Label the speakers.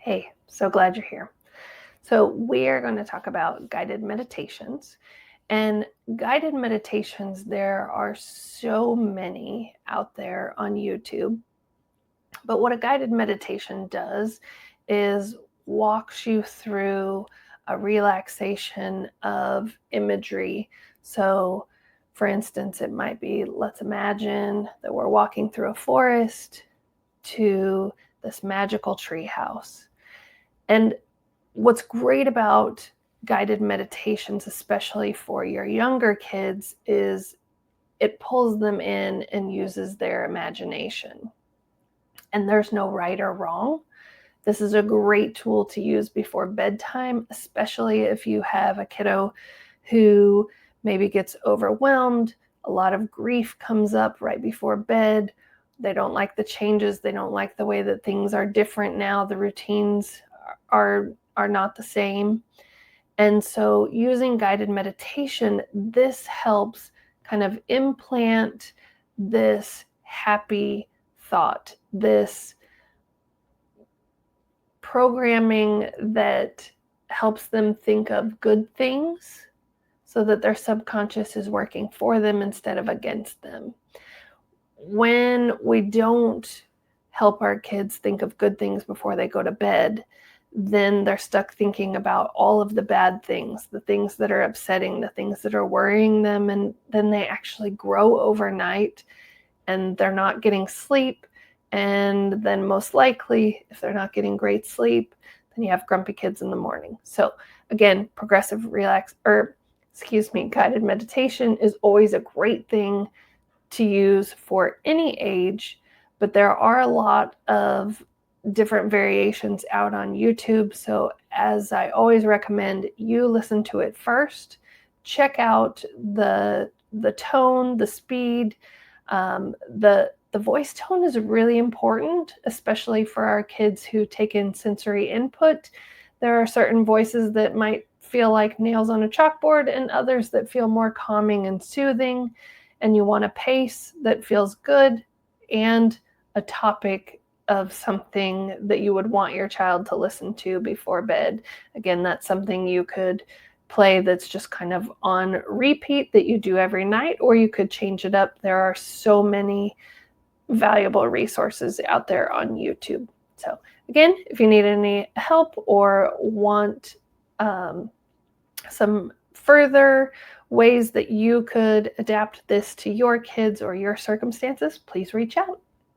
Speaker 1: Hey, so glad you're here. So, we are going to talk about guided meditations. And guided meditations, there are so many out there on YouTube. But what a guided meditation does is walks you through a relaxation of imagery. So, for instance, it might be let's imagine that we're walking through a forest to this magical tree house. And what's great about guided meditations, especially for your younger kids, is it pulls them in and uses their imagination. And there's no right or wrong. This is a great tool to use before bedtime, especially if you have a kiddo who maybe gets overwhelmed. A lot of grief comes up right before bed. They don't like the changes. They don't like the way that things are different now. The routines are not the same. And so using guided meditation, this helps kind of implant this happy thought, this programming that helps them think of good things so that their subconscious is working for them instead of against them. When we don't help our kids think of good things before they go to bed, then they're stuck thinking about all of the bad things, the things that are upsetting, the things that are worrying them, and then they actually grow overnight and they're not getting sleep. And then most likely, if they're not getting great sleep, then you have grumpy kids in the morning. So again, guided meditation is always a great thing to use for any age, but there are a lot of different variations out on YouTube. So as I always recommend, you listen to it first, check out the tone, the speed, the voice tone is really important, especially for our kids who take in sensory input. There are certain voices that might feel like nails on a chalkboard and others that feel more calming and soothing. And you want a pace that feels good and a topic of something that you would want your child to listen to before bed. Again, that's something you could play that's just kind of on repeat that you do every night, or you could change it up. There are so many valuable resources out there on YouTube. So again, if you need any help or want some further ways that you could adapt this to your kids or your circumstances, please reach out.